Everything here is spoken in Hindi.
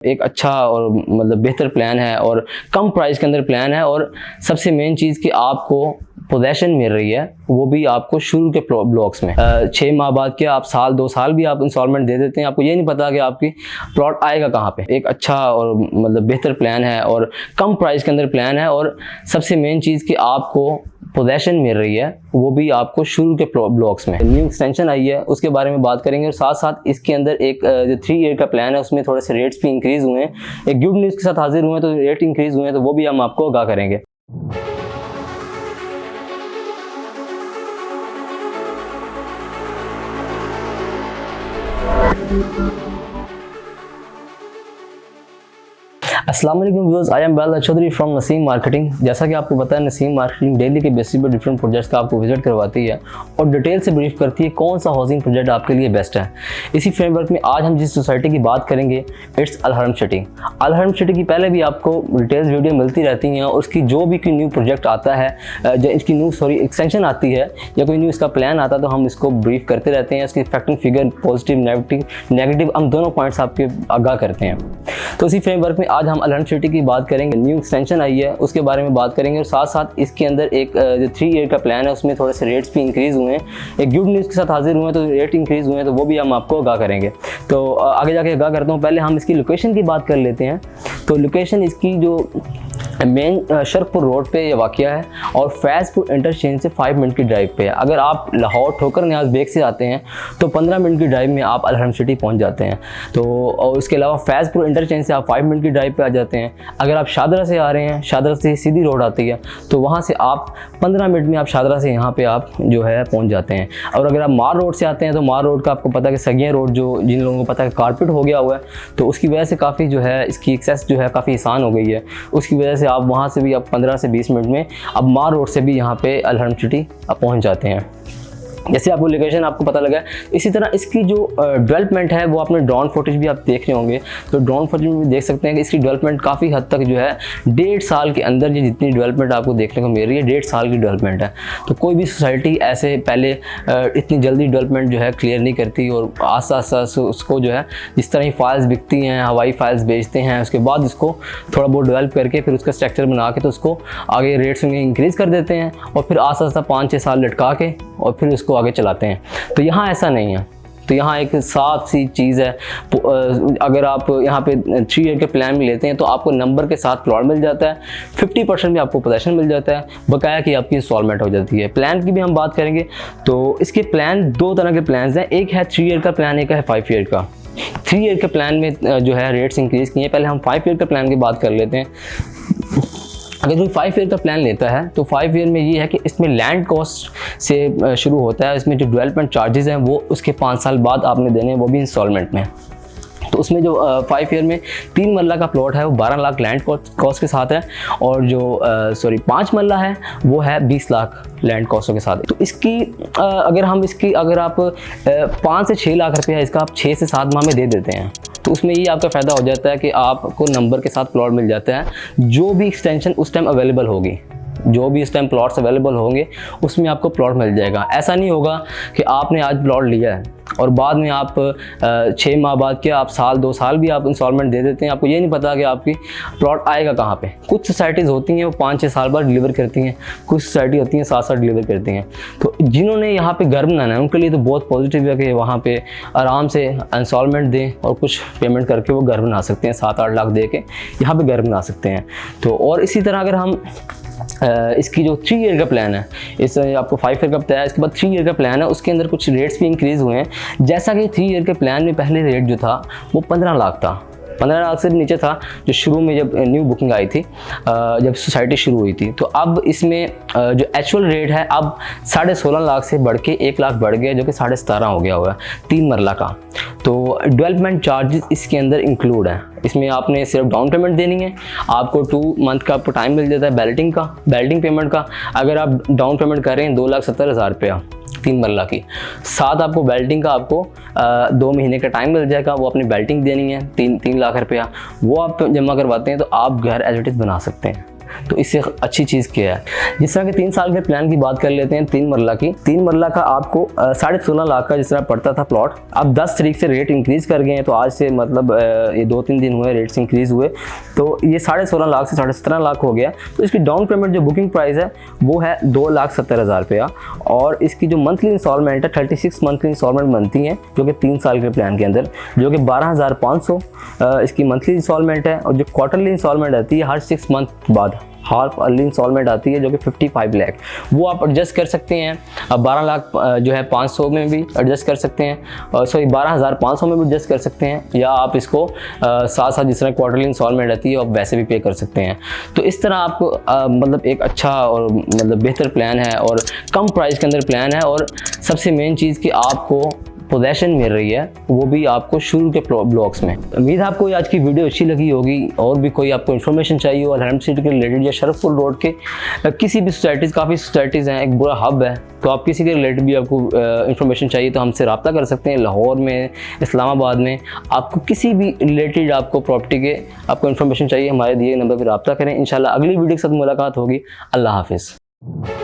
एक अच्छा और मतलब बेहतर प्लान है और कम प्राइस के अंदर प्लान है। और सबसे मेन चीज़ कि आपको पोजेशन मिल रही है, वो भी आपको शुरू के ब्लॉक्स में 6 माह बाद के आप साल 2 साल भी आप इंस्टॉलमेंट दे देते हैं, आपको ये नहीं पता कि आपकी प्लॉट आएगा कहाँ पे। एक अच्छा और मतलब बेहतर प्लान है और कम प्राइस के अंदर प्लान है। और सबसे मेन चीज़ कि आपको पोजेशन मिल रही है, वो भी आपको शुरू के ब्लॉक्स में। न्यू एक्सटेंशन आई है, उसके बारे में बात करेंगे। और साथ साथ इसके अंदर एक जो 3 ईयर का प्लान है, उसमें थोड़े से रेट्स भी इंक्रीज हुए हैं। एक गुड न्यूज़ के साथ हाजिर हुए हैं, तो रेट इंक्रीज हुए हैं, तो वो भी हम आपको आगाह करेंगे। अस्सलाम वालेकुम viewers, I am Belal Chaudhary from Naseem marketing. जैसा कि आपको पता है, नसीम मार्केटिंग डेली के बेसिस पर डिफरेंट प्रोजेक्ट्स का आपको विजिट करवाती है और डिटेल से ब्रीफ करती है कौन सा हाउसिंग प्रोजेक्ट आपके लिए बेस्ट है। इसी फ्रेमवर्क में आज हम जिस सोसाइटी की बात करेंगे, इट्स अल हरम सिटी। अल हरम सिटी की पहले भी आपको डिटेल्स वीडियो मिलती रहती हैं और उसकी जो भी कोई न्यू प्रोजेक्ट आता है, इसकी न्यू एक्सटेंशन आती है या कोई न्यू इसका प्लान आता है, तो हम इसको ब्रीफ करते रहते हैं। इसकी फैक्टिंग फिगर पॉजिटिव नेगेटिव हम दोनों पॉइंट्स आपके आगाह करते हैं। तो इसी फ्रेमवर्क में आज हम अल हरम सिटी की बात करेंगे। न्यू एक्सटेंशन आई है, उसके बारे में बात करेंगे। और साथ साथ इसके अंदर एक जो 3 ईयर का प्लान है, उसमें थोड़े से रेट्स भी इंक्रीज हुए हैं। एक गुड न्यूज़ के साथ हाजिर हुए हैं, तो रेट इंक्रीज हुए हैं, तो वो भी हम आपको आगाह करेंगे। तो आगे जाके आगाह करता हूँ। पहले हम इसकी लोकेशन की बात कर लेते हैं। तो लोकेशन इसकी जो मेन शर्कपुर रोड पे ये वाक़या है और फैज़पुर इंटरचेंज से 5 मिनट की ड्राइव पे है। अगर आप लाहौर ठोकर न्याज बेग से आते हैं तो 15 मिनट की ड्राइव में आप अल हरम सिटी पहुंच जाते हैं। तो और उसके अलावा फैज़पुर इंटरचेंज से आप 5 मिनट की ड्राइव पे आ जाते हैं। अगर आप शादरा से आ रहे हैं, शादरा से सीधी रोड आती है, तो वहाँ से आप 15 मिनट में आप शादरा से यहाँ पे आप जो है पहुँच जाते हैं। और अगर आप मार रोड से आते हैं, तो मार रोड का आपको पता है कि सगिया रोड, जो जिन लोगों को पता है कारपेट हो गया हुआ है, तो उसकी वजह से काफ़ी जो है इसकी एक्सेस जो है काफ़ी आसान हो गई है। उसकी वजह से आप वहाँ से भी आप 15 से 20 मिनट में अब मार रोड से भी यहाँ पे अल हरम सिटी पहुँच जाते हैं। जैसे आपको लोकेशन आपको पता लगा है, इसी तरह इसकी जो डेवलपमेंट है वो आपने ड्रोन फुटेज भी आप देख रहे होंगे। तो ड्रोन फुटेज में भी देख सकते हैं कि इसकी डेवलपमेंट काफ़ी हद तक जो है 1.5 साल के अंदर ये जितनी डेवलपमेंट आपको देखने को मिल रही है, 1.5 साल की डेवलपमेंट है। तो कोई भी सोसाइटी ऐसे पहले इतनी जल्दी डेवलपमेंट जो है क्लियर नहीं करती और आस्ता आस्ता उसको जो है जिस तरह ही फाइल्स बिकती हैं, हवाई फाइल्स बेचते हैं, उसके बाद इसको थोड़ा बहुत डेवलप करके फिर उसका स्ट्रक्चर बना के तो उसको आगे रेट्स में इंक्रीज़ कर देते हैं और फिर आस्ता आस्ता 5-6 साल लटका के और फिर उसको आगे चलाते हैं। तो यहाँ ऐसा नहीं है। तो यहाँ एक साफ सी चीज़ है। अगर आप यहाँ पे 3 ईयर के प्लान में लेते हैं तो आपको नंबर के साथ प्लॉट मिल जाता है, 50% में आपको पोजेशन मिल जाता है, बकाया की आपकी इंस्टॉलमेंट हो जाती है। प्लान की भी हम बात करेंगे। तो इसके प्लान 2 तरह के प्लान हैं, एक है 3 ईयर का प्लान, एक है 5 ईयर का। 3 ईयर के प्लान में जो है रेट्स इंक्रीज़ किए हैं। पहले हम 5 ईयर के प्लान की बात कर लेते हैं। अगर कोई 5 ईयर का प्लान लेता है तो 5 ईयर में ये है कि इसमें लैंड कॉस्ट से शुरू होता है। इसमें जो डेवलपमेंट चार्जेस हैं वो उसके 5 साल बाद आपने देने हैं, वो भी इंस्टॉलमेंट में। तो उसमें जो 5 ईयर में 3 मरला का प्लॉट है वो 12 लाख लैंड कॉस्ट के साथ है और जो 5 मरला है वो है 20 लाख लैंड कॉस्टों के साथ। तो इसकी अगर आप 5 से 6 लाख रुपया इसका आप 6 से 7 माह में दे देते हैं, तो उसमें ये आपका फ़ायदा हो जाता है कि आपको नंबर के साथ प्लॉट मिल जाता है। जो भी एक्सटेंशन उस टाइम अवेलेबल होगी, जो भी इस टाइम प्लॉट्स अवेलेबल होंगे, उसमें आपको प्लॉट मिल जाएगा। ऐसा नहीं होगा कि आपने आज प्लॉट लिया है और बाद में आप 6 माह बाद के आप साल 2 साल भी आप इंस्टॉलमेंट दे देते हैं, आपको ये नहीं पता कि आपकी प्लॉट आएगा कहाँ पे। कुछ सोसाइटीज़ होती हैं वो 5-6 साल बाद डिलीवर करती हैं, कुछ सोसाइटी होती हैं 7 साल डिलीवर करती हैं। तो जिन्होंने यहाँ पे घर बनाना है उनके लिए तो बहुत पॉजिटिव है कि वहाँ पे आराम से इंस्टॉलमेंट दें और कुछ पेमेंट करके वो घर बना सकते हैं, 7-8 लाख दे के यहाँ पर घर बना सकते हैं। तो और इसी तरह अगर हम इसकी जो 3 ईयर का प्लान है, इस आपको 5 ईयर का बताया, इसके बाद 3 ईयर का प्लान है, उसके अंदर कुछ रेट्स भी इंक्रीज़ हुए हैं। जैसा कि 3 ईयर के प्लान में पहले रेट जो था वो 15 लाख था, 15 लाख से भी नीचे था जो शुरू में जब न्यू बुकिंग आई थी, जब सोसाइटी शुरू हुई थी। तो अब इसमें जो एक्चुअल रेट है अब 16.5 लाख से बढ़ के 1 लाख बढ़ गया, जो कि 17.5 हो गया हुआ है 3 मरला का। तो डेवलपमेंट चार्जेस इसके अंदर इंक्लूड है। इसमें आपने सिर्फ डाउन पेमेंट देनी है, आपको 2 मंथ का आपको टाइम मिल जाता है बैल्टिंग पेमेंट का। अगर आप डाउन पेमेंट कर रहे हैं 2,70,000 रुपया 3 मरला की, साथ आपको बेल्टिंग का आपको 2 महीने का टाइम मिल जाएगा। वो अपनी बेल्टिंग देनी है 3 लाख रुपया, वो आप जमा करवाते हैं तो आप घर एज इट इज़ बना सकते हैं। तो इससे अच्छी चीज़ क्या है। जिस तरह के 3 साल के प्लान की बात कर लेते हैं, 3 मरला की, 3 मरला का आपको 16.5 लाख का जिस तरह पड़ता था प्लॉट, अब 10 तारीख से रेट इंक्रीज़ कर गए हैं। तो आज से मतलब ये 2-3 दिन हुए रेट्स इंक्रीज़ हुए, तो ये 16.5 लाख से 17.5 लाख हो गया। तो इसकी डाउन पेमेंट जो बुकिंग प्राइस है वो है 2,70,000 रुपया, और इसकी जो मंथली इंस्टॉलमेंट है 36 मंथली इंस्टॉलमेंट बनती हैं, जो कि 3 साल के प्लान के अंदर, जो कि 12,500 इसकी मंथली इंस्टॉलमेंट है। और जो क्वार्टरली इंस्टॉलमेंट आती है हर 6 मंथ बाद, हाफ अर्ली इंस्टॉलमेंट आती है, जो कि 55 लाख, वो आप एडजस्ट कर सकते हैं। अब 12 लाख जो है 500 में भी एडजस्ट कर सकते हैं, सॉरी 12,500 में भी एडजस्ट कर सकते हैं, या आप इसको साथ साथ जिस तरह क्वार्टरली इंस्टॉलमेंट आती है आप वैसे भी पे कर सकते हैं। तो इस तरह आपको मतलब एक अच्छा और मतलब बेहतर प्लान है और कम प्राइस के अंदर प्लान है। और सबसे मेन चीज़ कि आपको पोजेशन मिल रही है, वो भी आपको शुरू के ब्लॉक्स में। उम्मीद है आपको आज की वीडियो अच्छी लगी होगी। और भी कोई आपको इन्फॉर्मेशन चाहिए हो अलहरम सिटी के रिलेटेड या शरफपुर रोड के किसी भी सोसाइटीज़, काफ़ी सोसाइटीज़ हैं, एक बुरा हब है, तो आप किसी के रिलेटेड भी आपको इन्फॉर्मेशन चाहिए तो हमसे रब्ता कर सकते हैं। लाहौर में, इस्लामाबाद में, आपको किसी भी रिलेटेड आपको प्रॉपर्टी के आपको इन्फॉर्मेशन चाहिए, हमारे दिए नंबर पर रब्ता करें। इंशाल्लाह अगली वीडियो के साथ मुलाकात होगी। अल्लाह हाफिज़।